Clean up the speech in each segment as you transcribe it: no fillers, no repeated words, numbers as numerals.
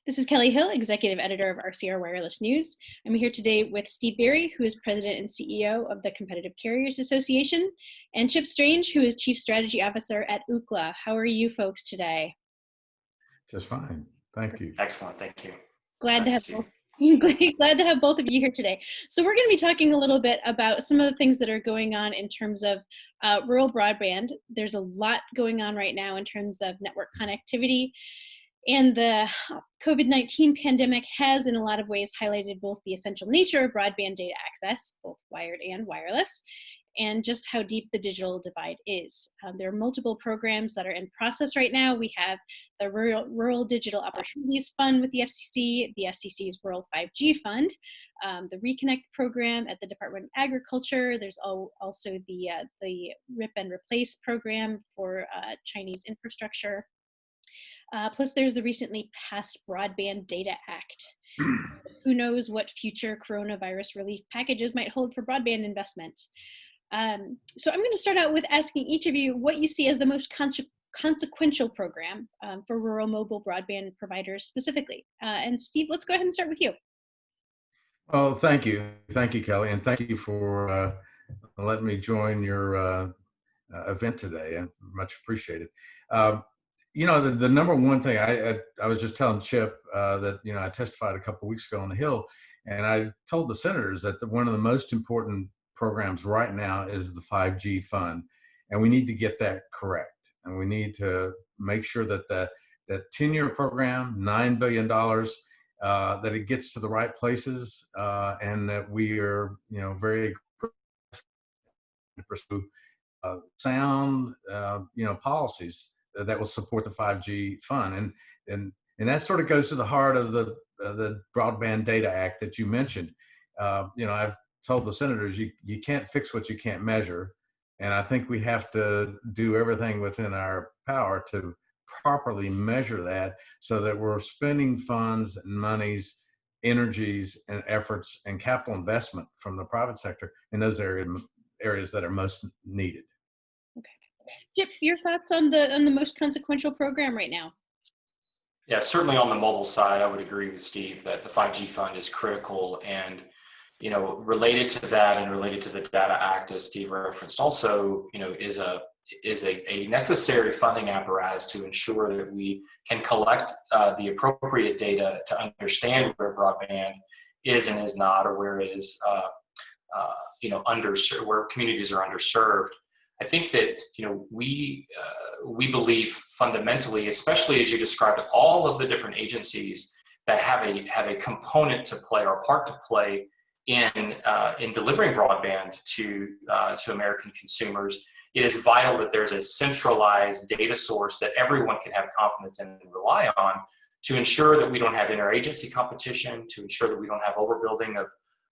This is Kelly Hill, Executive Editor of RCR Wireless News. I'm here today with Steve Berry, who is President and CEO of the Competitive Carriers Association, and Chip Strange, who is Chief Strategy Officer at Ookla. How are you folks today? Just fine. Thank you. Excellent. Thank you. Glad Nice to have glad to have both of you here today. So we're going to be talking a little bit about some of the things that are going on in terms of rural broadband. There's a lot going on right now in terms of network connectivity. And the COVID-19 pandemic has, in a lot of ways, highlighted both the essential nature of broadband data access, both wired and wireless, and just how deep the digital divide is. There are multiple programs that are in process right now. We have the Rural Digital Opportunities Fund with the FCC's Rural 5G Fund, the Reconnect program at the Department of Agriculture. There's also the RIP and Replace program for Chinese infrastructure. Plus, there's the recently passed Broadband Data Act. Who knows what future coronavirus relief packages might hold for broadband investment. So I'm going to start out with asking each of you what you see as the most consequential program for rural mobile broadband providers specifically. And Steve, let's go ahead and start with you. Well, thank you. Thank you, Kelly. And thank you for letting me join your event today. I much appreciate it. You know, the number one thing, I was just telling Chip that, you know, I testified a couple of weeks ago on the Hill, and I told the senators that one of the most important programs right now is the 5G fund, and we need to get that correct. And we need to make sure that that 10-year program, $9 billion, that it gets to the right places, and that we are, you know, very aggressive to pursue sound, you know, policies that will support the 5G fund. And that sort of goes to the heart of the Broadband Data Act that you mentioned. You know, I've told the senators, you can't fix what you can't measure. And I think we have to do everything within our power to properly measure that so that we're spending funds and monies, energies and efforts and capital investment from the private sector in those areas that are most needed. Chip, your thoughts on the most consequential program right now? Yeah, certainly on the mobile side, I would agree with Steve that the 5G fund is critical, and you know, related to that and related to the Data Act, as Steve referenced, also, you know, is a necessary funding apparatus to ensure that we can collect the appropriate data to understand where broadband is and is not, or where it is, you know, underserved, where communities are underserved. I think that, you know, we believe fundamentally, especially as you described, all of the different agencies that have a component to play or a part to play in delivering broadband to American consumers. It is vital that there's a centralized data source that everyone can have confidence in and rely on to ensure that we don't have interagency competition, to ensure that we don't have overbuilding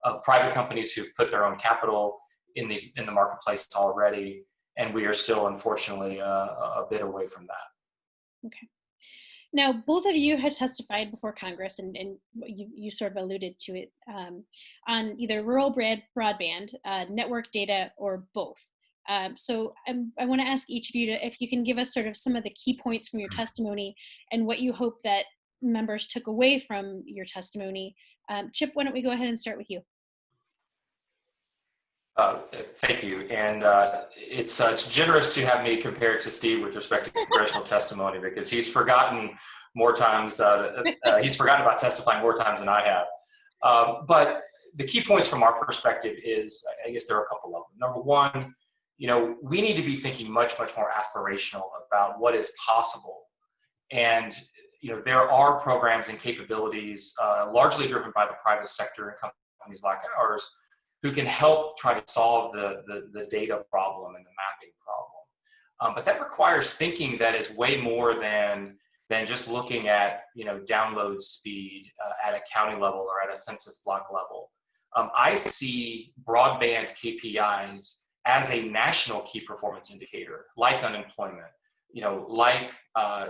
of private companies who've put their own capital in the marketplace already. And we are still, unfortunately, a bit away from that. Okay. Now, both of you have testified before Congress, and you sort of alluded to it, on either rural broadband, network data, or both. So I want to ask each of you if you can give us sort of some of the key points from your testimony and what you hope that members took away from your testimony. Chip, why don't we go ahead and start with you? Thank you, and it's generous to have me compared to Steve with respect to congressional testimony, because he's forgotten more times. He's forgotten about testifying more times than I have. But the key points from our perspective is, I guess there are a couple of them. Number one, you know, we need to be thinking much more aspirational about what is possible, and you know, there are programs and capabilities largely driven by the private sector and companies like ours who can help try to solve the data problem and the mapping problem. But that requires thinking that is way more than just looking at, you know, download speed at a county level or at a census block level. I see broadband KPIs as a national key performance indicator, like unemployment, you know, like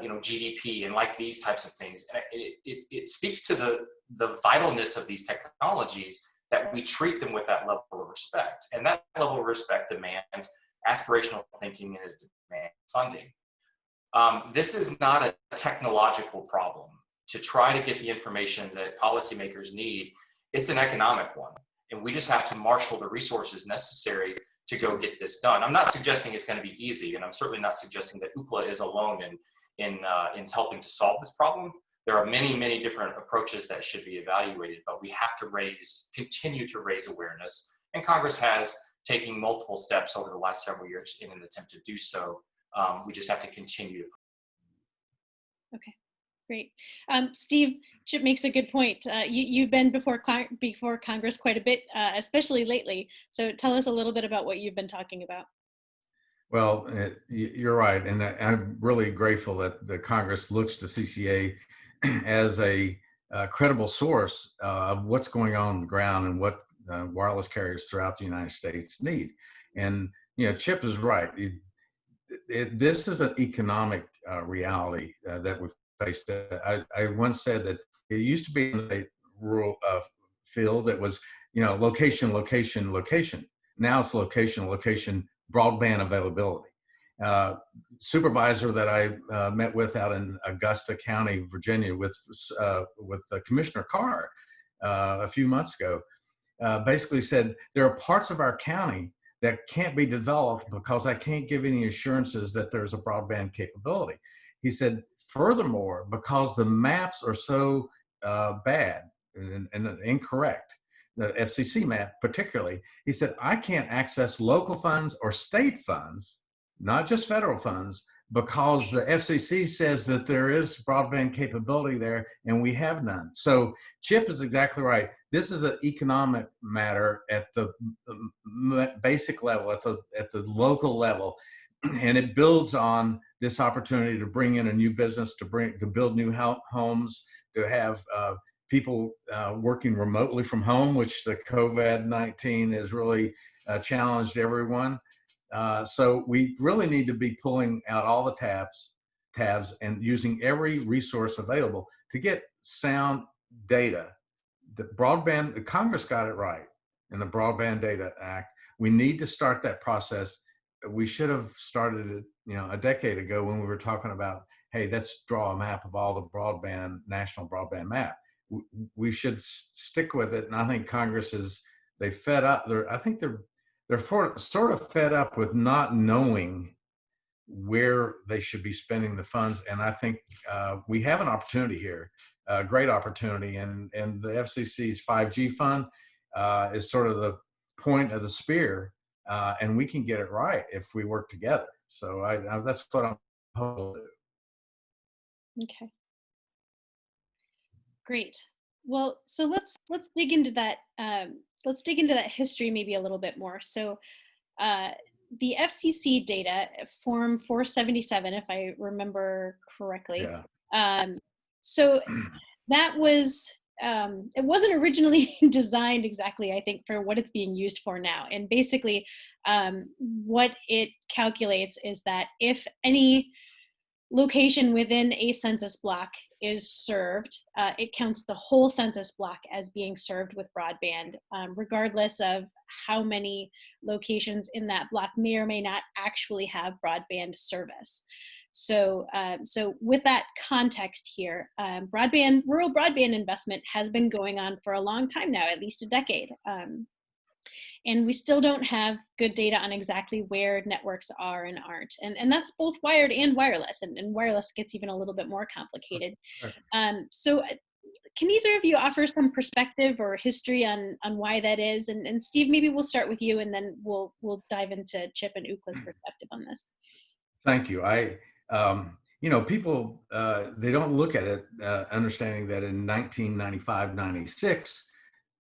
you know, GDP, and like these types of things. And it speaks to the vitalness of these technologies, that we treat them with that level of respect. And that level of respect demands aspirational thinking and it demands funding. This is not a technological problem. to try to get the information that policymakers need, it's an economic one. And we just have to marshal the resources necessary to go get this done. I'm not suggesting it's going to be easy, and I'm certainly not suggesting that Ookla is alone in helping to solve this problem. There are many, many different approaches that should be evaluated, but we have to continue to raise awareness. And Congress has taken multiple steps over the last several years in an attempt to do so. We just have to continue to. Okay, great. Steve, Chip makes a good point. You've been before Congress quite a bit, especially lately. So tell us a little bit about what you've been talking about. Well, you're right. And I'm really grateful that the Congress looks to CCA as a credible source of what's going on the ground and what wireless carriers throughout the United States need. And, Chip is right. This is an economic reality that we've faced. I once said that it used to be in a rural field that was, location, location, location. Now it's location, location, broadband availability. Supervisor that I met with out in Augusta County, Virginia, with Commissioner Carr a few months ago, basically said there are parts of our county that can't be developed because I can't give any assurances that there's a broadband capability. He said, furthermore, because the maps are so bad and incorrect, the FCC map particularly, he said, I can't access local funds or state funds, not just federal funds, because the FCC says that there is broadband capability there and we have none. So Chip is exactly right. This is an economic matter at the basic level, at the local level, and it builds on this opportunity to bring in a new business, to build new homes, to have people working remotely from home, which the COVID-19 has really challenged everyone. So we really need to be pulling out all the tabs and using every resource available to get sound data. The broadband, Congress got it right in the Broadband Data Act. We need to start that process. We should have started it, a decade ago when we were talking about, hey, let's draw a map of all the national broadband map. We should stick with it. And I think Congress they fed up. I think they're sort of fed up with not knowing where they should be spending the funds. And I think we have an opportunity here, a great opportunity. And the FCC's 5G fund is sort of the point of the spear. And we can get it right if we work together. So that's what I'm hoping to do. Okay. Great. Well, so let's dig into that. Let's dig into that history maybe a little bit more. So the FCC data, Form 477, if I remember correctly. Yeah. So that was, it wasn't originally designed exactly, I think, for what it's being used for now. And basically, what it calculates is that if any location within a census block is served, it counts the whole census block as being served with broadband, regardless of how many locations in that block may or may not actually have broadband service. So, so with that context here, rural broadband investment has been going on for a long time now, at least a decade. And we still don't have good data on exactly where networks are and aren't. And that's both wired and wireless, and wireless gets even a little bit more complicated. So can either of you offer some perspective or history on why that is? And Steve, maybe we'll start with you, and then we'll dive into Chip and Ookla's perspective on this. Thank you. People, they don't look at it understanding that in 1995, 96,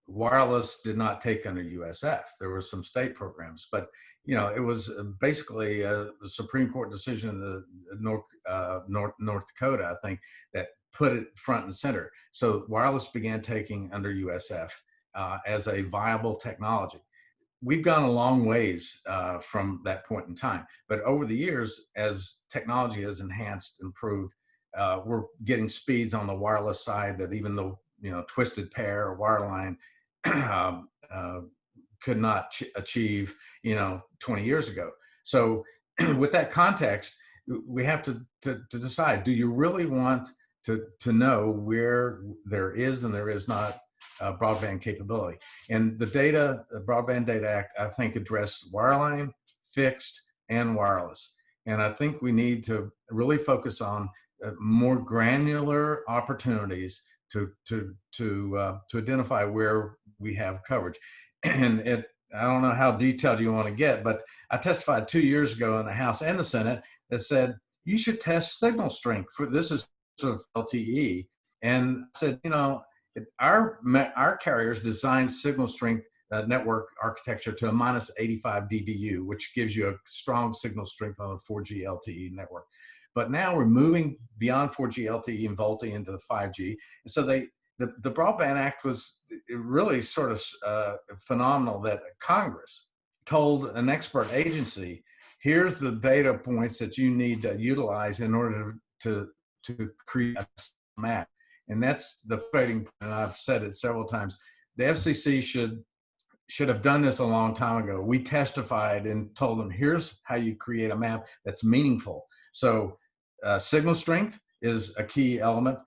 wireless did not take under USF. There were some state programs, but it was basically a Supreme Court decision in the North Dakota, I think, that put it front and center. So wireless began taking under USF as a viable technology. We've gone a long ways from that point in time, but over the years, as technology has enhanced, improved, we're getting speeds on the wireless side that even the twisted pair or wireline could not achieve 20 years ago. So with that context, we have to decide, do you really want to know where there is and there is not broadband capability. And the Broadband Data Act, I think, addressed wireline, fixed, and wireless. And I think we need to really focus on more granular opportunities to identify where we have coverage. And I don't know how detailed you want to get, but I testified 2 years ago in the House and the Senate that said you should test signal strength for this is sort of LTE. And I said, our carriers designed signal strength network architecture to a minus 85 dBu, which gives you a strong signal strength on a 4G LTE network. But now we're moving beyond 4G LTE and VoLTE into the 5G. And so the Broadband Act was really sort of phenomenal that Congress told an expert agency, here's the data points that you need to utilize in order to create a map. And that's the frustrating point, and I've said it several times. The FCC should have done this a long time ago. We testified and told them, here's how you create a map that's meaningful. So signal strength is a key element.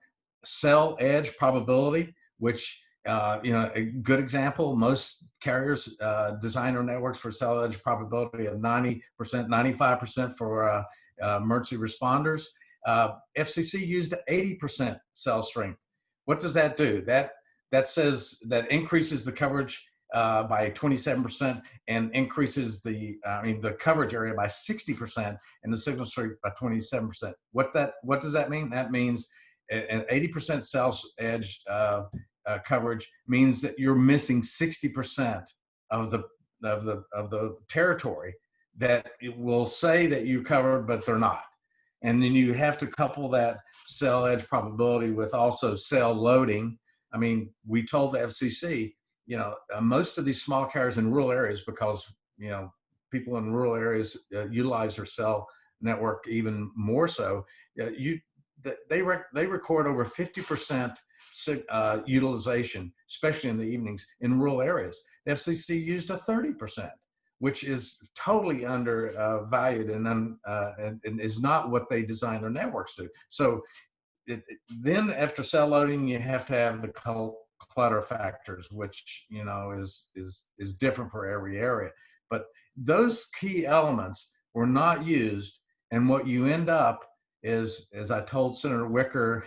Cell edge probability, which, a good example, most carriers design their networks for cell edge probability of 90%, 95% for emergency responders. FCC used 80% cell strength. What does that do? That says that increases the coverage by 27% and increases the coverage area by 60% and the signal strength by 27%. What does that mean? That means an 80% cell edge coverage means that you're missing 60% of the territory that it will say that you covered, but they're not. And then you have to couple that cell edge probability with also cell loading. I mean, we told the FCC, most of these small carriers in rural areas, because, people in rural areas utilize their cell network even more so, they record over 50% utilization, especially in the evenings in rural areas. The FCC used a 30%. Which is totally undervalued and is not what they design their networks to. So then after cell loading, you have to have the clutter factors, which is different for every area. But those key elements were not used, and what you end up is, as I told Senator Wicker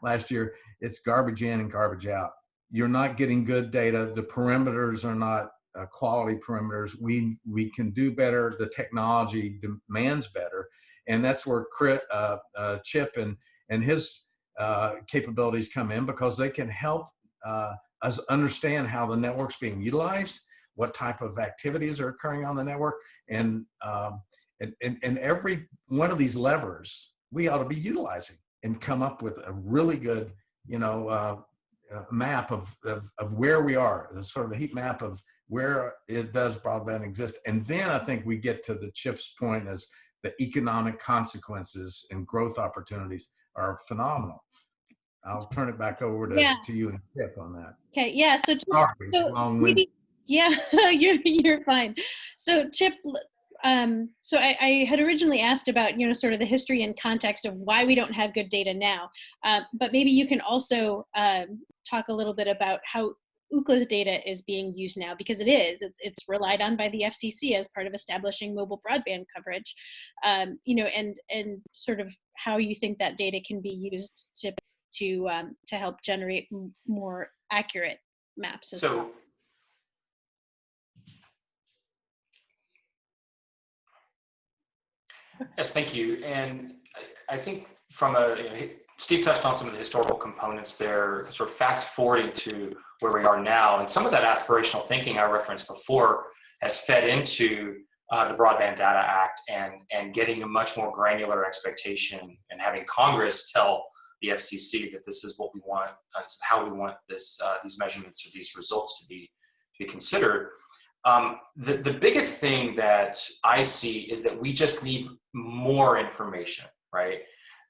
last year, it's garbage in and garbage out. You're not getting good data. The perimeters are not quality perimeters. We can do better. The technology demands better, and that's where Chip and his capabilities come in, because they can help us understand how the network's being utilized, what type of activities are occurring on the network, and every one of these levers we ought to be utilizing and come up with a really good map of where we are, sort of a heat map of where it does broadband exist. And then I think we get to the Chip's point as the economic consequences and growth opportunities are phenomenal. I'll turn it back over to you and Chip on that. Okay, yeah, so maybe, yeah, you're fine. So Chip, so I had originally asked about, sort of the history and context of why we don't have good data now, but maybe you can also talk a little bit about how Ookla's data is being used now, because it's relied on by the FCC as part of establishing mobile broadband coverage, and sort of how you think that data can be used to help generate more accurate maps as well. Yes, thank you. And I think Steve touched on some of the historical components there, sort of fast forwarding to where we are now. And some of that aspirational thinking I referenced before has fed into the Broadband Data Act and getting a much more granular expectation and having Congress tell the FCC that this is what we want, this is how we want these measurements or these results to be considered. The biggest thing that I see is that we just need more information, right?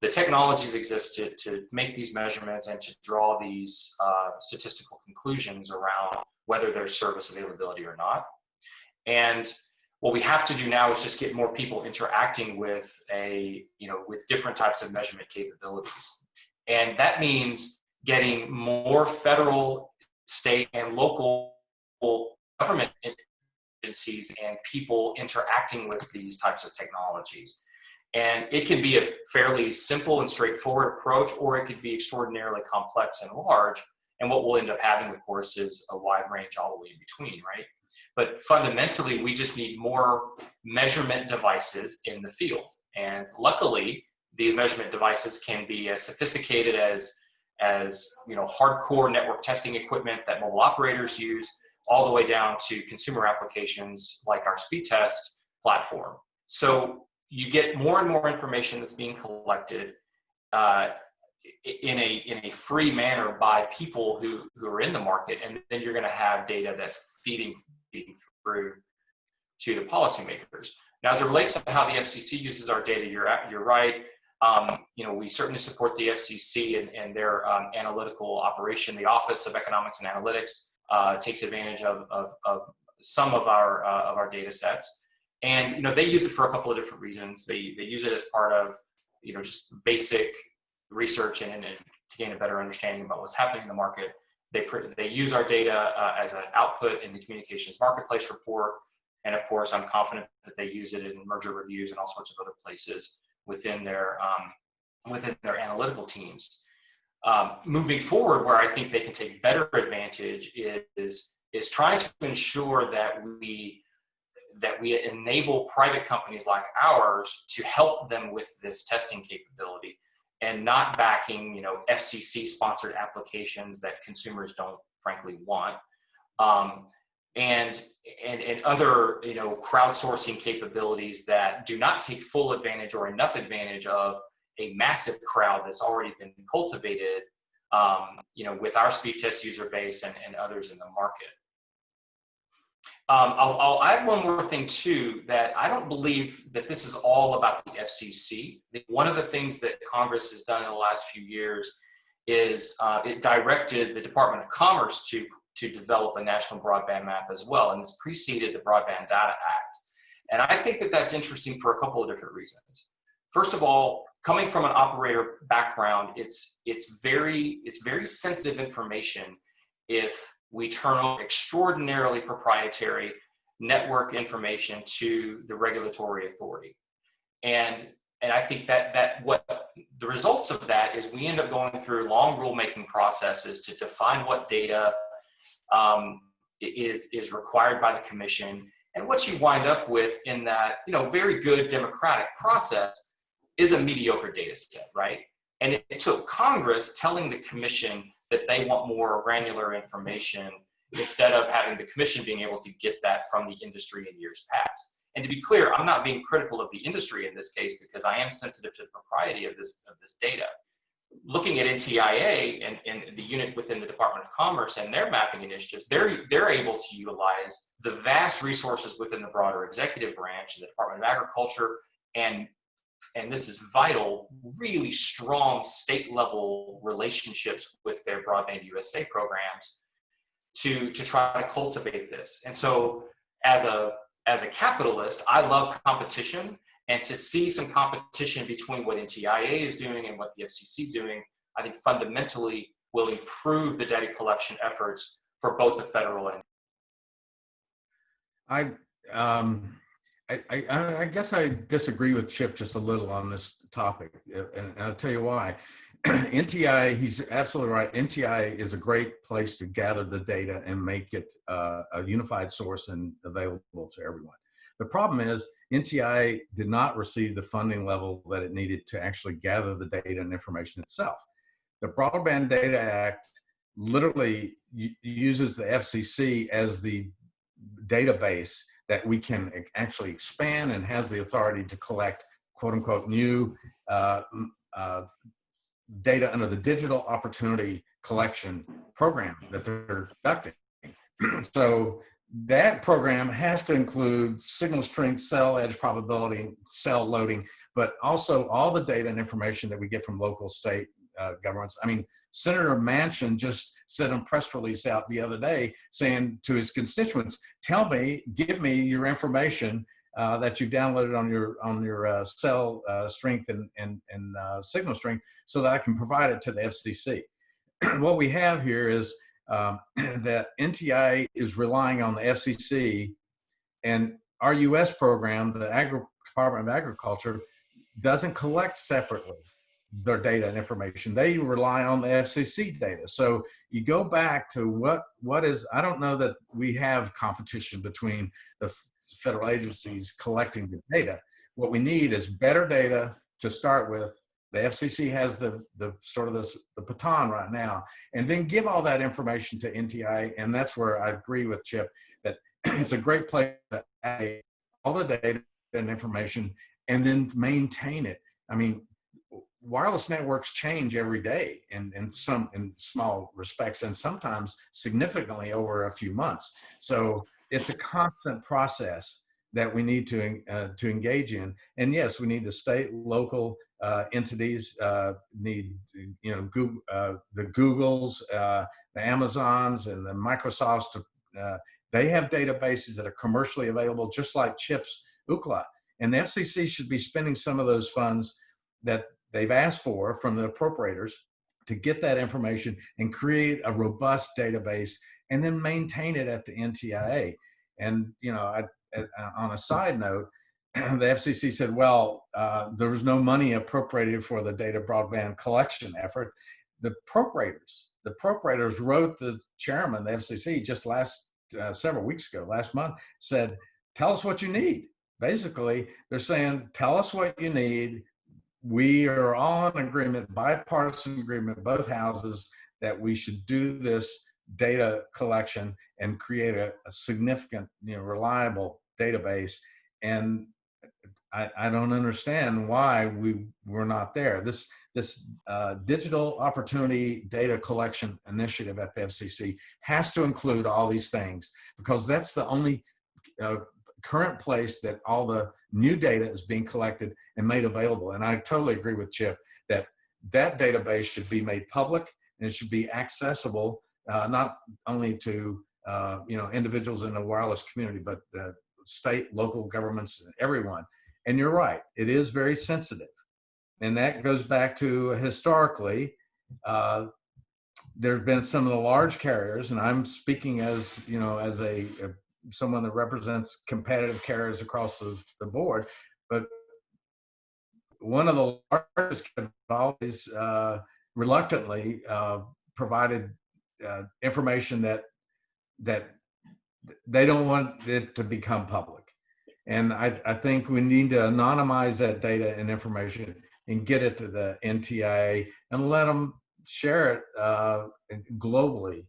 The technologies exist to make these measurements and to draw these statistical conclusions around whether there's service availability or not. And what we have to do now is just get more people interacting with with different types of measurement capabilities. And that means getting more federal, state, and local government agencies and people interacting with these types of technologies. And it can be a fairly simple and straightforward approach, or it could be extraordinarily complex and large. And what we'll end up having, of course, is a wide range all the way in between, right? But fundamentally, we just need more measurement devices in the field. And luckily, these measurement devices can be as sophisticated as hardcore network testing equipment that mobile operators use, all the way down to consumer applications like our speed test platform. So you get more and more information that's being collected in a free manner by people who are in the market, and then you're going to have data that's feeding through to the policymakers. Now, as it relates to how the FCC uses our data, you're right. We certainly support the FCC and their analytical operation. The Office of Economics and Analytics takes advantage of some of our data sets. And they use it for a couple of different reasons. They use it as part of just basic research and to gain a better understanding about what's happening in the market. They use our data as an output in the communications marketplace report, and of course, I'm confident that they use it in merger reviews and all sorts of other places within their analytical teams. Moving forward, where I think they can take better advantage is trying to ensure that we enable private companies like ours to help them with this testing capability, and not backing FCC sponsored applications that consumers don't frankly want, and other crowdsourcing capabilities that do not take full advantage or enough advantage of a massive crowd that's already been cultivated with our speed test user base and others in the market. I'll add one more thing too, that I don't believe that this is all about the FCC. One of the things that Congress has done in the last few years is it directed the Department of Commerce to develop a national broadband map as well, and it's preceded the Broadband Data Act. And I think that that's interesting for a couple of different reasons. First of all, coming from an operator background, it's very sensitive information if we turn over extraordinarily proprietary network information to the regulatory authority. And I think that what the results of that is we end up going through long rulemaking processes to define what data is required by the commission. And what you wind up with in that very good democratic process is a mediocre data set, right? And it took Congress telling the commission that they want more granular information instead of having the commission being able to get that from the industry in years past. And to be clear, I'm not being critical of the industry in this case, because I am sensitive to the propriety of this data. Looking at NTIA and the unit within the Department of Commerce and their mapping initiatives, they're able to utilize the vast resources within the broader executive branch and the Department of Agriculture, and this is vital, really strong state level relationships with their Broadband USA programs to try to cultivate this. And so as a capitalist, I love competition, and to see some competition between what NTIA is doing and what the FCC is doing, I think fundamentally will improve the data collection efforts for both the federal and. I guess I disagree with Chip just a little on this topic, and I'll tell you why. NTI, he's absolutely right. NTI is a great place to gather the data and make it a unified source and available to everyone. The problem is NTI did not receive the funding level that it needed to actually gather the data and information itself. The Broadband Data Act literally uses the FCC as the database that we can actually expand, and has the authority to collect quote unquote new data under the Digital Opportunity Collection program that they're conducting. So that program has to include signal strength, cell edge probability, cell loading, but also all the data and information that we get from local, state governments. I mean, Senator Manchin just sent a press release out the other day saying to his constituents, give me your information that you've downloaded on your cell strength and signal strength, so that I can provide it to the FCC. What we have here is that NTIA is relying on the FCC, and our U.S. program, the Department of Agriculture, doesn't collect separately their data and information. They rely on the FCC data. So you go back to what is, I don't know that we have competition between the federal agencies collecting the data. What we need is better data to start with. The FCC has the sort of the baton right now, and then give all that information to NTIA. And that's where I agree with Chip that it's a great place to add all the data and information and then maintain it. I mean, wireless networks change every day in small respects, and sometimes significantly over a few months. So it's a constant process that we need to engage in. And yes, we need the state, local entities, need, you know, Google, the Googles, the Amazons, and the Microsofts. They have databases that are commercially available, just like Chip's Ookla. And the FCC should be spending some of those funds that they've asked for from the appropriators to get that information and create a robust database and then maintain it at the NTIA. And, you know, on a side note, the FCC said, well, there was no money appropriated for the data broadband collection effort. The appropriators wrote the chairman, the FCC, just several weeks ago, last month, said, tell us what you need. Basically, they're saying, tell us what you need. We are all in agreement, bipartisan agreement, both houses, that we should do this data collection and create a significant, you know, reliable database. And I don't understand why we're not there. This digital opportunity data collection initiative at the FCC has to include all these things, because that's the only current place that all the new data is being collected and made available. And I totally agree with Chip that that database should be made public, and it should be accessible not only to you know, individuals in the wireless community, but state, local governments, everyone. And you're right, it is very sensitive. And that goes back to historically, there have been some of the large carriers, and I'm speaking as, you know, as someone that represents competitive carriers across the board, but one of the largest have always reluctantly provided information that they don't want it to become public. And I think we need to anonymize that data and information and get it to the NTIA and let them share it globally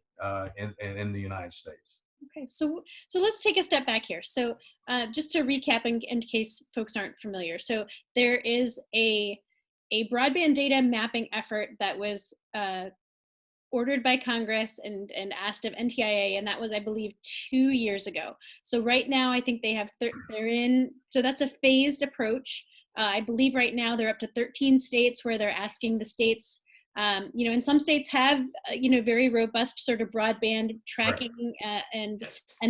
in the United States. Okay, so let's take a step back here. So just to recap, in case folks aren't familiar, so there is a broadband data mapping effort that was ordered by Congress and asked of NTIA, and that was, I believe, 2 years ago. So right now, I think they have they're in. So that's a phased approach. I believe right now they're up to 13 states where they're asking the states. You know, and some states have, you know, very robust sort of broadband tracking and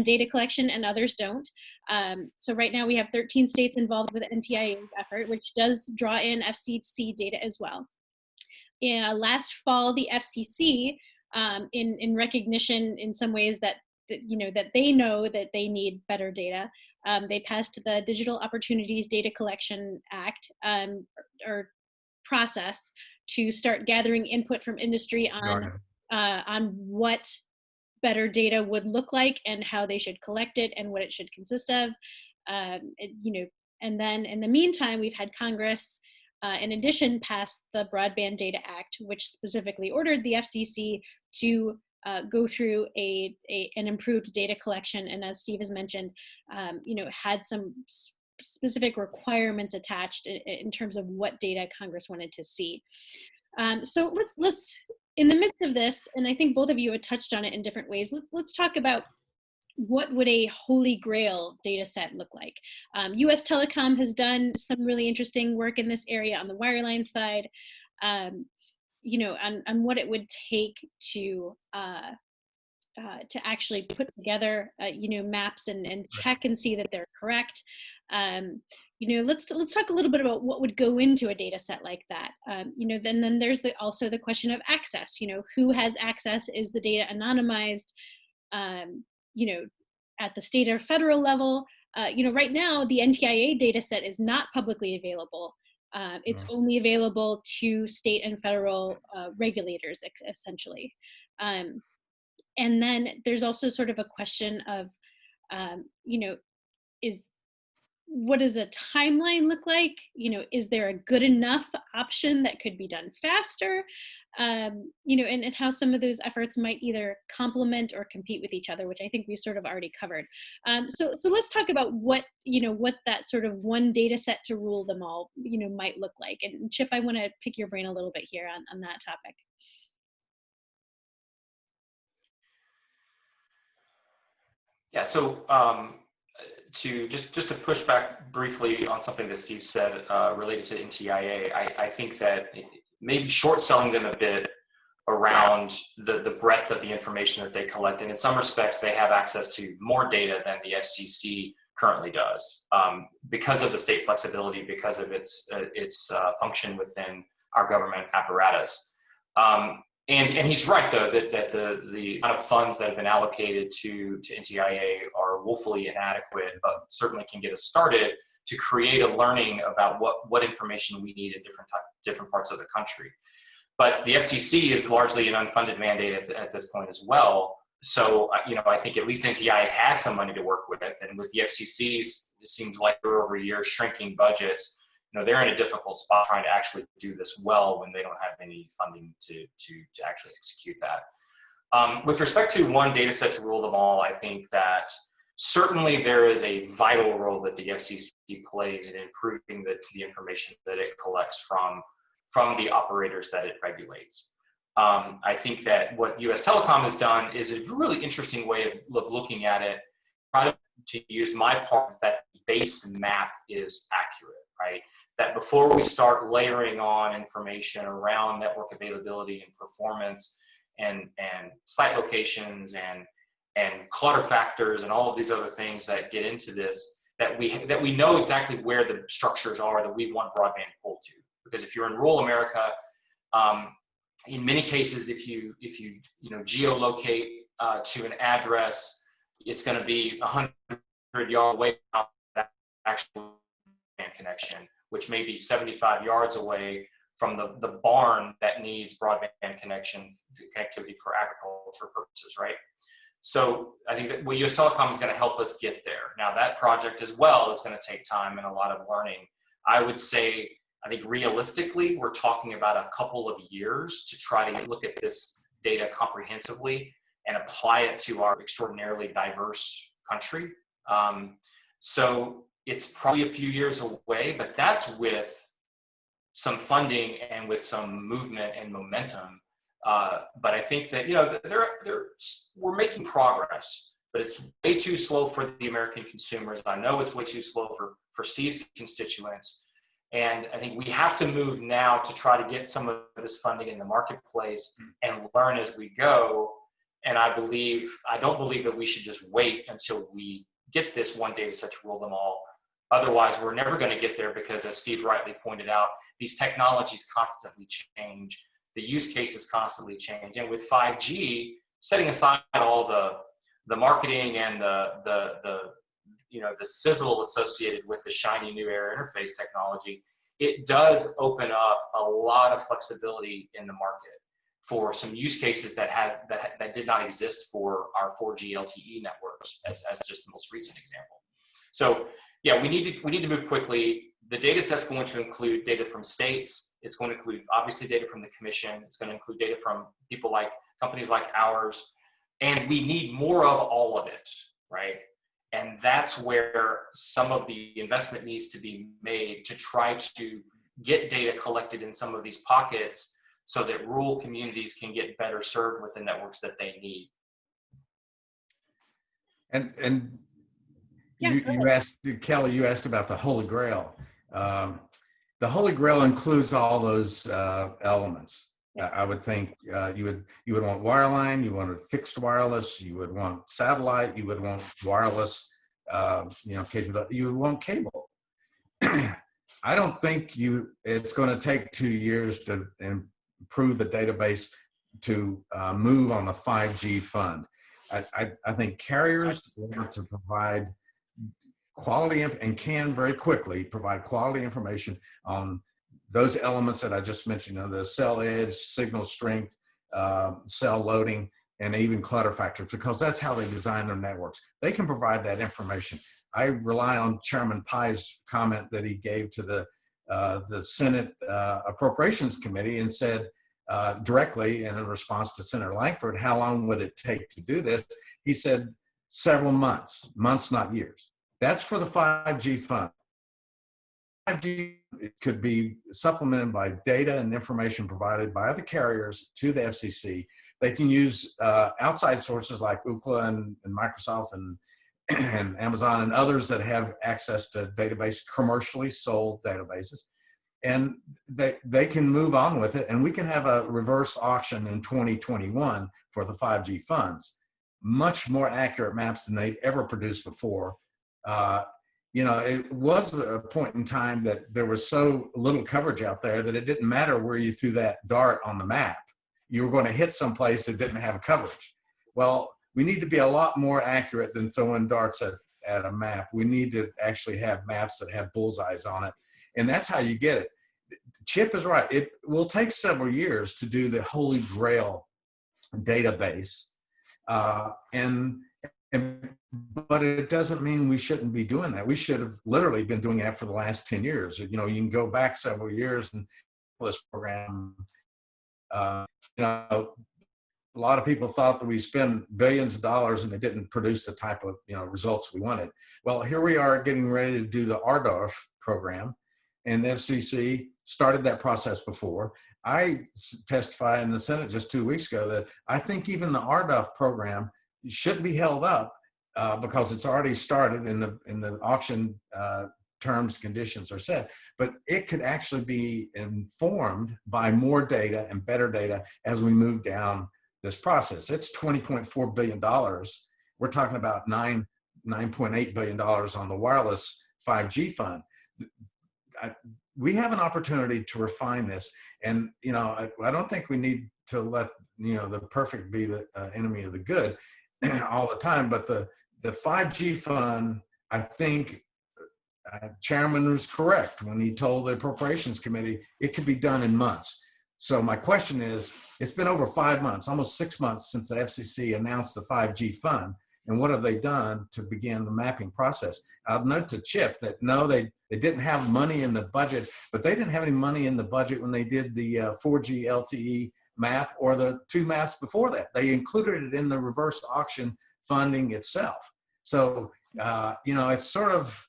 data collection, and others don't. So right now we have 13 states involved with NTIA's effort, which does draw in FCC data as well. Last fall, the FCC, in recognition in some ways that you know, that they know that they need better data, they passed the Digital Opportunities Data Collection Act, or process, to start gathering input from industry on what better data would look like and how they should collect it and what it should consist of. You know, and then in the meantime, we've had Congress, in addition, pass the Broadband Data Act, which specifically ordered the FCC to go through an improved data collection, and as Steve has mentioned, you know, had some specific requirements attached in terms of what data Congress wanted to see. So let's, in the midst of this, and I think both of you had touched on it in different ways, let's talk about what would a holy grail data set look like. US Telecom has done some really interesting work in this area on the wireline side, you know, on what it would take to actually put together, you know, maps and check and see that they're correct. Let's talk a little bit about what would go into a data set like that. Then there's also the question of access. Who has access? Is the data anonymized? At the state or federal level. Right now the NTIA data set is not publicly available. It's only available to state and federal regulators, essentially. And then there's also sort of a question of, what does a timeline look like? Is there a good enough option that could be done faster? And how some of those efforts might either complement or compete with each other, which I think we've sort of already covered. So let's talk about what that sort of one data set to rule them all, might look like. And Chip, I want to pick your brain a little bit here on that topic. Yeah, so just to push back briefly on something that Steve said related to NTIA, I think that maybe short selling them a bit around the breadth of the information that they collect. And in some respects, they have access to more data than the FCC currently does because of the state flexibility, because of its function within our government apparatus. And he's right, though, that the amount of funds that have been allocated to NTIA are woefully inadequate, but certainly can get us started to create a learning about what information we need in different parts of the country. But the FCC is largely an unfunded mandate at this point as well. So, I think at least NTIA has some money to work with. And with the FCC's, it seems like over years shrinking budgets, they're in a difficult spot trying to actually do this well when they don't have any funding to actually execute that. With respect to one data set to rule them all, I think that certainly there is a vital role that the FCC plays in improving the information that it collects from the operators that it regulates. I think that what US Telecom has done is a really interesting way of looking at it. Try to use my part that the base map is accurate, right? That before we start layering on information around network availability and performance and site locations and clutter factors and all of these other things that get into this, that we know exactly where the structures are that we want broadband pulled to. Because if you're in rural America, in many cases, if you geolocate to an address, it's going to be 100 yards away from that actual connection, which may be 75 yards away from the barn that needs broadband connectivity for agricultural purposes, right? So I think that US Telecom is going to help us get there. Now that project as well is going to take time and a lot of learning. I would say, I think realistically, we're talking about a couple of years to try to look at this data comprehensively and apply it to our extraordinarily diverse country. So it's probably a few years away, but that's with some funding and with some movement and momentum. But I think that, we're making progress, but it's way too slow for the American consumers. I know it's way too slow for Steve's constituents. And I think we have to move now to try to get some of this funding in the marketplace and learn as we go. And I don't believe that we should just wait until we get this one data set to rule them all. Otherwise, we're never going to get there because, as Steve rightly pointed out, these technologies constantly change. The use cases constantly change. And with 5G, setting aside all the marketing and the sizzle associated with the shiny new air interface technology, it does open up a lot of flexibility in the market for some use cases that did not exist for our 4G LTE networks, as just the most recent example. So yeah, we need to move quickly. The data set's going to include data from states. It's going to include obviously data from the commission. It's going to include data from companies like ours, and we need more of all of it, right? And that's where some of the investment needs to be made to try to get data collected in some of these pockets so that rural communities can get better served with the networks that they need. And Yeah, you asked, Kelly, you asked about the Holy Grail. The Holy Grail includes all those elements. I would think you would want wireline, you want fixed wireless, you would want satellite, you would want wireless capability. You want cable. I don't think it's going to take 2 years to improve the database to move on the 5G fund. I think carriers want to provide quality and can very quickly provide quality information on those elements that I just mentioned, the cell edge, signal strength, cell loading, and even clutter factors, because that's how they design their networks. They can provide that information. I rely on Chairman Pai's comment that he gave to the Senate Appropriations Committee and said directly in response to Senator Langford, how long would it take to do this? He said several months, not years. That's for the 5G fund. 5G could be supplemented by data and information provided by the carriers to the FCC. They can use outside sources like Ookla and Microsoft and Amazon and others that have access to database, commercially sold databases. And they can move on with it. And we can have a reverse auction in 2021 for the 5G funds. Much more accurate maps than they've ever produced before. It was a point in time that there was so little coverage out there that it didn't matter where you threw that dart on the map. You were going to hit someplace that didn't have coverage. Well, we need to be a lot more accurate than throwing darts at a map. We need to actually have maps that have bullseyes on it. And that's how you get it. Chip is right. It will take several years to do the Holy Grail database. But it doesn't mean we shouldn't be doing that. We should have literally been doing that for the last 10 years. You can go back several years and this program, a lot of people thought that we spend billions of dollars and it didn't produce the type of results we wanted. Well, here we are getting ready to do the RDOF program, and the FCC started that process before. I testified in the Senate just 2 weeks ago that I think even the RDOF program shouldn't be held up because it's already started in the auction terms, conditions are set, but it could actually be informed by more data and better data as we move down this process. It's $20.4 billion. We're talking about $9.8 billion on the wireless 5G fund. We have an opportunity to refine this. And, I don't think we need to let, the perfect be the enemy of the good all the time. But the 5G fund, I think Chairman was correct when he told the Appropriations Committee it could be done in months. So my question is, it's been over 5 months, almost 6 months since the FCC announced the 5G fund. And what have they done to begin the mapping process? I'll note to Chip that no, they didn't have money in the budget, but they didn't have any money in the budget when they did the 4G LTE map or the 2 maps before that. They included it in the reverse auction funding itself. So, it's sort of,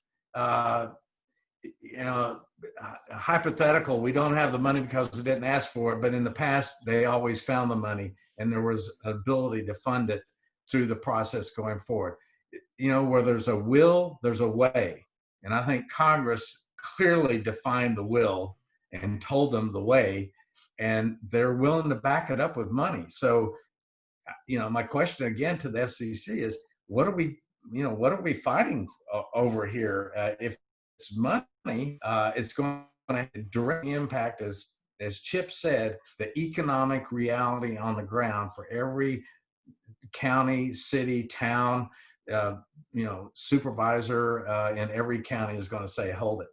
hypothetical. We don't have the money because we didn't ask for it, but in the past, they always found the money and there was ability to fund it through the process going forward. Where there's a will, there's a way. And I think Congress clearly defined the will and told them the way, and they're willing to back it up with money. So, my question again to the FCC is, what are we fighting over here? If it's money, it's going to directly impact, as Chip said, the economic reality on the ground for every county, city, town, supervisor in every county is going to say, hold it.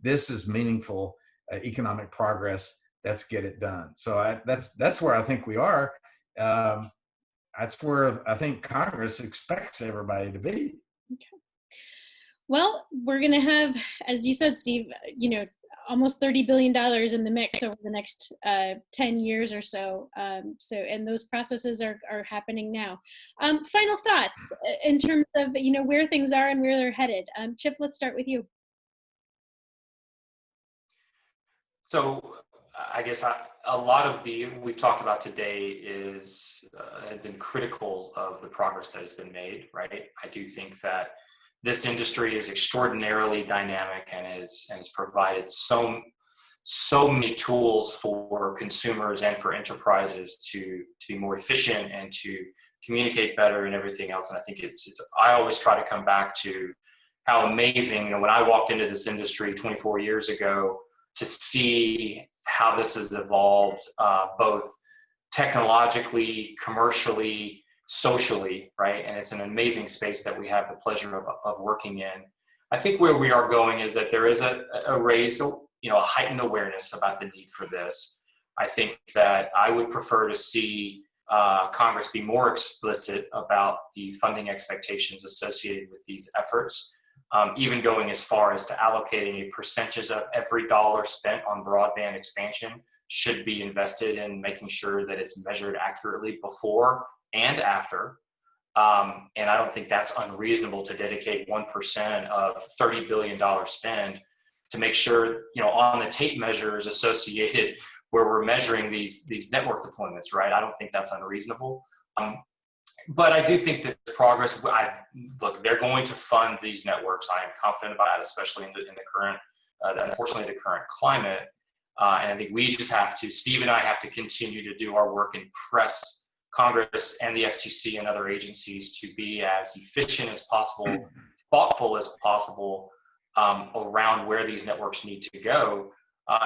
This is meaningful economic progress. Let's get it done. So that's where I think we are. That's where I think Congress expects everybody to be. Okay. Well, we're going to have, as you said, Steve, almost $30 billion in the mix over the next 10 years or so. And those processes are happening now. Final thoughts in terms of, where things are and where they're headed. Chip, let's start with you. So I guess a lot of we've talked about today have been critical of the progress that has been made, right? I do think that this industry is extraordinarily dynamic and has provided so many tools for consumers and for enterprises to be more efficient and to communicate better and everything else. And I think I always try to come back to how amazing, you know, when I walked into this industry 24 years ago, to see how this has evolved, both technologically, commercially, socially, right? And it's an amazing space that we have the pleasure of working in. I think where we are going is that there is a raised, you know, a heightened awareness about the need for this. I think that I would prefer to see Congress be more explicit about the funding expectations associated with these efforts, even going as far as to allocating a percentage of every dollar spent on broadband expansion should be invested in making sure that it's measured accurately before and after. And I don't think that's unreasonable to dedicate 1% of $30 billion spend to make sure, you know, on the tape measures associated where we're measuring these network deployments, right? I don't think that's unreasonable. But I do think that progress, look, they're going to fund these networks. I am confident about it, especially in the current, unfortunately, the current climate. And I think we just have to, Steve and I have to continue to do our work and press Congress and the FCC and other agencies to be as efficient as possible, thoughtful as possible around where these networks need to go.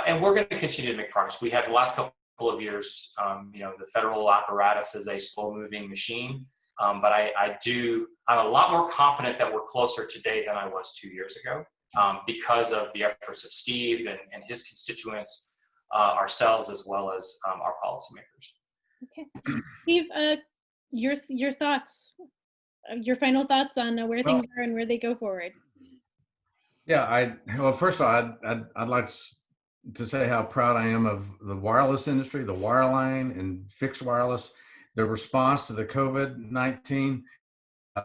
And we're going to continue to make progress. We have the last couple of years, you know, the federal apparatus is a slow-moving machine. But I'm a lot more confident that we're closer today than I was 2 years ago because of the efforts of Steve and his constituents, ourselves, as well as our policymakers. Okay. Steve, your thoughts, your final thoughts on where things are and where they go forward. Yeah, well, first of all, I'd like to say how proud I am of the wireless industry, the wireline and fixed wireless. The response to the COVID-19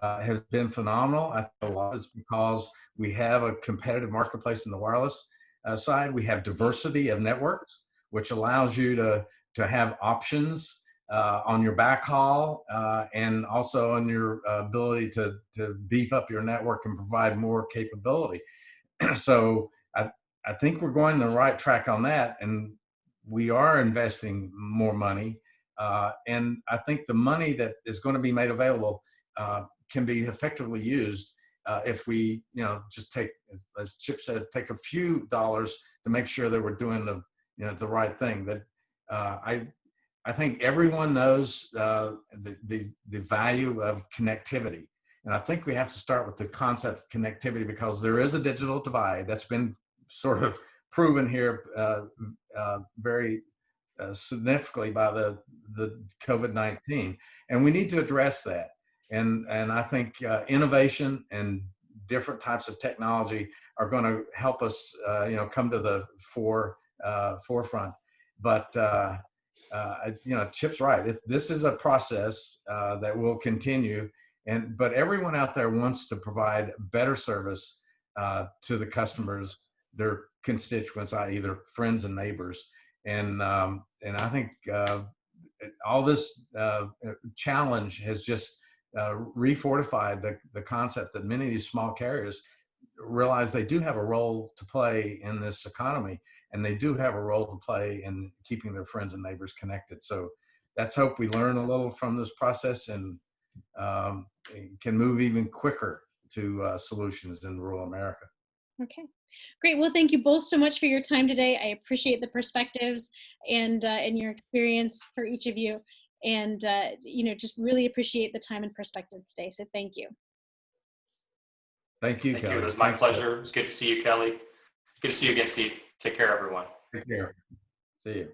has been phenomenal. I think a lot is because we have a competitive marketplace in the wireless side. We have diversity of networks, which allows you to have options on your backhaul and also on your ability to beef up your network and provide more capability. So I think we're going the right track on that, and we are investing more money. And I think the money that is going to be made available can be effectively used if we, you know, just take, as Chip said, take a few dollars to make sure that we're doing the right thing. That I think everyone knows the value of connectivity. And I think we have to start with the concept of connectivity because there is a digital divide that's been sort of proven here very significantly by the COVID-19. And we need to address that. And I think innovation and different types of technology are going to help us, you know, come to the forefront. But you know, Chip's right. This is a process that will continue, but everyone out there wants to provide better service to the customers, their constituents, i.e., their friends and neighbors, and I think all this challenge has just refortified the concept that many of these small carriers realize they do have a role to play in this economy, and they do have a role to play in keeping their friends and neighbors connected. So let's hope we learn a little from this process and can move even quicker to solutions in rural America. Okay, great. Well, thank you both so much for your time today. I appreciate the perspectives and your experience for each of you, and you know, just really appreciate the time and perspective today. So thank you. Thank you, Kelly. It was my pleasure. It was good to see you, Kelly. Good to see you again, Steve. Take care, everyone. Take care. See you.